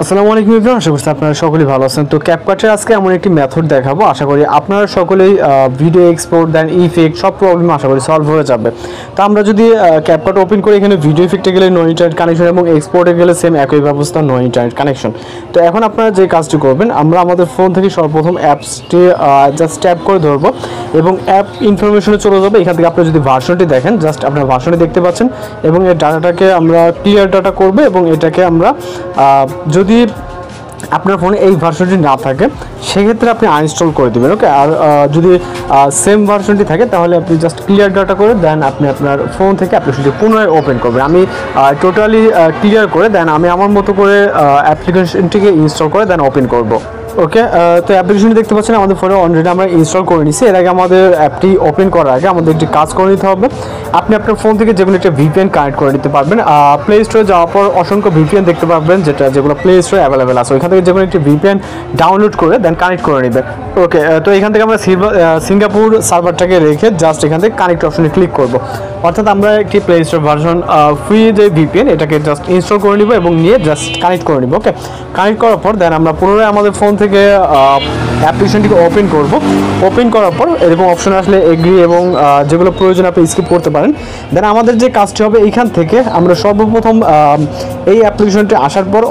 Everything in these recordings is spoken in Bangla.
আসসালামু আলাইকুম এভরিওয়ান, আশা করছি আপনারা সকলেই ভালো আছেন। তো ক্যাপকাটের আজকে এমন একটি মেথড দেখাবো, আশা করি আপনারা সকলেই ভিডিও এক্সপোর্ট দেন ইফেক্ট সব প্রবলেম আশা করি সলভ হয়ে যাবে। তো আমরা যদি ক্যাপকাট ওপেন করি, এখানে ভিডিও ইফেক্টে গেলে নো ইন্টারনেট কানেকশন এবং এক্সপোর্টে গেলে সেম একই ব্যবস্থা, নো ইন্টারনেট কানেকশন। তো এখন আপনারা যে কাজটি করবেন, আমরা আমাদের ফোন থেকে সর্বপ্রথম অ্যাপসটি জাস্ট ট্যাপ করে ধরবো এবং অ্যাপ ইনফরমেশনে চলে যাবে। এখান থেকে আপনি যদি ভার্সনটি দেখেন, জাস্ট আপনার ভার্সনটি দেখতে পাচ্ছেন এবং এই ডাটাটাকে আমরা ক্লিয়ার ডাটা করবো এবং এটাকে আমরা যদি আপনার ফোনে এই ভার্সনটি না থাকে সেক্ষেত্রে আপনি আনইনস্টল করে দেবেন। ওকে, আর যদি সেম ভার্সনটি থাকে তাহলে আপনি জাস্ট ক্লিয়ার ডাটা করে দেন আপনি আপনার ফোন থেকে অ্যাপ্লিকেশনটি পুনরায় ওপেন করবেন। আমি টোটালি ক্লিয়ার করে দেন আমি আমার মতো করে অ্যাপ্লিকেশনটিকে ইনস্টল করে দেন ওপেন করব। ওকে, তো অ্যাপ্লিকেশনটি দেখতে পাচ্ছেন আমাদের ফোনে অলরেডি আমরা ইনস্টল করে নিচ্ছি। এর আগে আমাদের অ্যাপটি ওপেন করার আগে আমাদের একটি কাজ করে নিতে হবে। আপনি আপনার ফোন থেকে যেগুলো একটা ভিপিএন কানেক্ট করে নিতে পারবেন। প্লে স্টোরে যাওয়ার পর অসংখ্য ভিপিএন দেখতে পাবেন, যেগুলো প্লে স্টোরে অ্যাভেলেবেল আছে। ওইখান থেকে যেগুলো একটি ভিপিএন ডাউনলোড করে দেন কানেক্ট করে নেবেন। ওকে, তো এখান থেকে আমরা সিঙ্গাপুর সার্ভারটাকে রেখে জাস্ট এখান থেকে কানেক্ট অপশনে ক্লিক করব। অর্থাৎ আমরা একটি প্লে স্টোর ভার্সন ফ্রি যে ভিপিএন এটাকে জাস্ট ইনস্টল করে নিব এবং নিয়ে জাস্ট কানেক্ট করে নিব। ওকে, কানেক্ট করার পর দেন আমরা পুনরায় আমাদের ফোন থেকে অ্যাপ্লিকেশনটিকে ওপেন করব। ওপেন করার পর এরকম অপশন আসলে এগ্রি এবং যেগুলো প্রয়োজন আপনি স্কিপ করতে পারেন। দেন আমাদের যে কাজটি হবে, এইখান থেকে আমরা সর্বপ্রথম এই অ্যাপ্লিকেশনটি আসার পর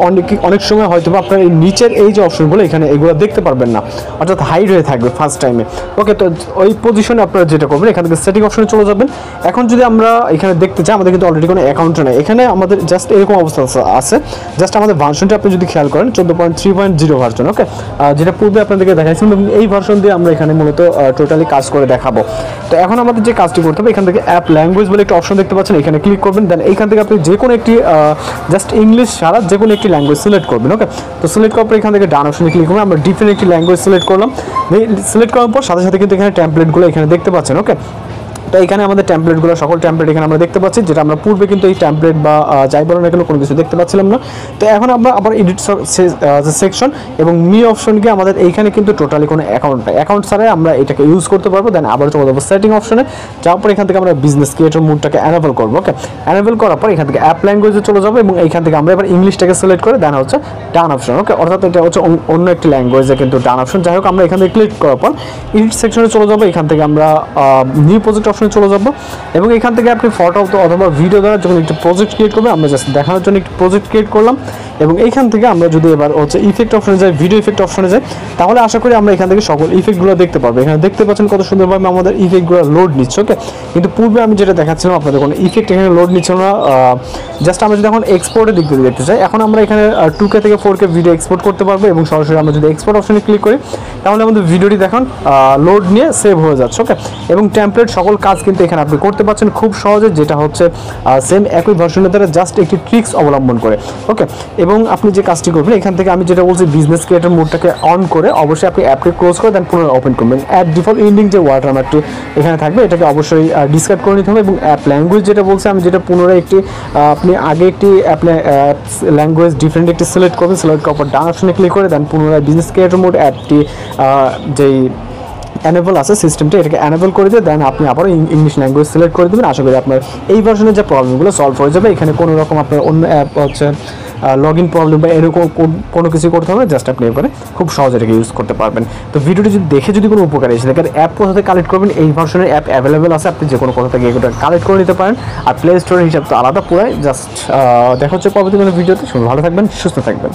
অনেক সময় হয়তো আপনার এই নিচের এই যে অপশনগুলো এখানে এগুলো দেখতে পারবেন না, অর্থাৎ হাইড হয়ে থাকবে ফার্স্ট টাইমে। ওকে, তো ওই পজিশনে আপনারা যেটা করবেন, এখান থেকে সেটিং অপশনে চলে যাবেন। এখন যদি আমরা এখানে দেখতে চাই, আমাদের কিন্তু অলরেডি কোনো অ্যাকাউন্ট নেই, এখানে আমাদের জাস্ট এরকম অবস্থা আছে। জাস্ট আমাদের ভার্সনটি আপনি যদি খেয়াল করেন 14.3.0 ভার্সন। ওকে, যেটা পূর্বে আপনাদেরকে দেখাইছিলাম এবং এই ভার্সন দিয়ে আমরা এখানে মূলত টোটালি কাজ করে দেখাবো। তো এখন আমাদের যে কাজটি করতে হবে, এখান থেকে অ্যাপ ল্যাঙ্গুয়েজ বলে একটা অপশন দেখতে পাচ্ছেন, এখানে ক্লিক করবেন। দেন এইখান থেকে আপনি যে কোনো একটি জাস্ট ইংলিশ ছাড়া যে কোনো একটি ল্যাঙ্গুয়েজ সিলেক্ট করবেন। ওকে, তো সিলেক্ট করার পর এখান থেকে ডান অপশনে ক্লিক করবেন। আমরা ডিফারেন্ট একটি ল্যাঙ্গুয়েজ সিলেক্ট করলাম। সিলেক্ট করার পর সাথে সাথে কিন্তু এখানে টেমপ্লেটগুলো এখানে দেখতে পাচ্ছেন। ওকে, তো এখানে আমাদের টেমপ্লেটগুলো সকল টেমপ্লেট এখানে আমরা দেখতে পাচ্ছি, যেটা আমরা পূর্বে কিন্তু এই টেমপ্লেট বা যাই বলো না কেন কোনো কিছু দেখতে পাচ্ছিলাম না। তো এখন আমরা আবার এডিট সেকশন এবং মি অপশন গিয়ে আমাদের এইখানে কিন্তু টোটালি কোনো অ্যাকাউন্ট ছাড়াই আমরা এটাকে ইউজ করতে পারবো। দেন আবার চলে যাবো সেটিং অপশনে, যাওয়ার পর এখান থেকে আমরা বিজনেস ক্রিয়েটর মোডটাকে অ্যানেবল করবো। ওকে, অ্যানেবল করার পর এখান থেকে অ্যাপ ল্যাঙ্গুয়েজে চলে যাবো এবং এইখান থেকে আমরা এবার ইংলিশটাকে সিলেক্ট করে দেন হচ্ছে ডান অপশন। ওকে, অর্থাৎ এটা হচ্ছে অন্য একটি ল্যাঙ্গুয়েজে কিন্তু ডান অপশন। যাই হোক, আমরা এখান থেকে ক্লিক করার পর এডিট সেকশনে চলে যাবো। এখান থেকে আমরা নিউ প্রজেক্ট অপশনে চলে যাবো এবং এখান থেকে আপনি ফটো অথবা ভিডিও দ্বারা যখন একটি প্রজেক্ট ক্রিয়েট করবেন, আমরা জাস্ট দেখানোর জন্য একটি প্রজেক্ট ক্রিয়েট করলাম। এবং এইখান থেকে আমরা যদি এবার হচ্ছে ইফেক্ট অপশনে যাই, ভিডিও ইফেক্ট অপশনে যাই, তাহলে আশা করি আমরা এখান থেকে সকল ইফেক্টগুলো দেখতে পারবো। এখানে দেখতে পাচ্ছেন কত সুন্দরভাবে আমাদের ইফেক্টগুলো লোড নিচ্ছে। ওকে, কিন্তু পূর্বে আমি যেটা দেখাচ্ছিলাম আপনাদের কোনো ইফেক্ট এখানে লোড নিচ্ছিল না। জাস্ট আমরা যদি এখন এক্সপোর্টের দিক থেকে দেখতে চাই, এখন আমরা এখানে 2K থেকে 4K ভিডিও এক্সপোর্ট করতে পারবো এবং সরাসরি আমরা যদি এক্সপোর্ট অপশনে ক্লিক করি তাহলে আমাদের ভিডিওটি দেখুন লোড নিয়ে সেভ হয়ে যাচ্ছে। ওকে, এবং টেমপ্লেট সকল কাজ কিন্তু এখানে আপনি করতে পারছেন খুব সহজে, যেটা হচ্ছে সেম একই ভার্সনের দ্বারা জাস্ট একটি ট্রিক্স অবলম্বন করে। ওকে, এবং আপনি যে কাজটি করবেন, এখান থেকে আমি যেটা বলছি বিজনেস ক্রিয়েটর মোডটাকে অন করে অবশ্যই আপনি অ্যাপকে ক্লোজ করে দেন পুনরায় ওপেন করবেন। অ্যাড ডিফল্ট এন্ডিং যে ওয়াটারমার্কটি এখানে থাকবে এটাকে অবশ্যই ডিসকার্ড করে নিতে হবে এবং অ্যাপ ল্যাঙ্গুয়েজ যেটা বলছে আমি যেটা পুনরায় একটি আপনি আগে একটি অ্যাপ ল্যাঙ্গুয়েজ ডিফারেন্ট একটি সিলেক্ট করবেন। সিলেক্ট করার পর ডান অপশনে ক্লিক করে দেন পুনরায় বিজনেস ক্রিয়েটর মোড অ্যাপটি যেই অ্যানেবল আছে সিস্টেমটা এটাকে অ্যানেবল করে দিয়ে দেন আপনি আবার ইংলিশ ল্যাঙ্গুয়েজ সিলেক্ট করে দেবেন। আশা করি আপনার এই ভার্সনের যে প্রবলেমগুলো সলভ হয়ে যাবে। এখানে কোনো রকম আপনার অন্য অ্যাপ হচ্ছে লগ ইন প্রবলেম বা এরকম কোনো কিছু করতে হবে, জাস্ট আপনি এবারে খুব সহজে এটাকে ইউজ করতে পারবেন। তো ভিডিওটি যদি দেখে যদি কোনো উপকার এসে থাকে, অ্যাপ কোথা থেকে কালেক্ট করবেন, এই ভার্সনের অ্যাপ অ্যাভেলেবেল আছে, আপনি যে কোনো কোথা থেকে এগুলো কালেক্ট করে নিতে পারেন। আর প্লে স্টোরের হিসাব তো আলাদা পুরাই। জাস্ট দেখা হচ্ছে পরবর্তী কোনো ভিডিওতে। ভালো থাকবেন, সুস্থ থাকবেন।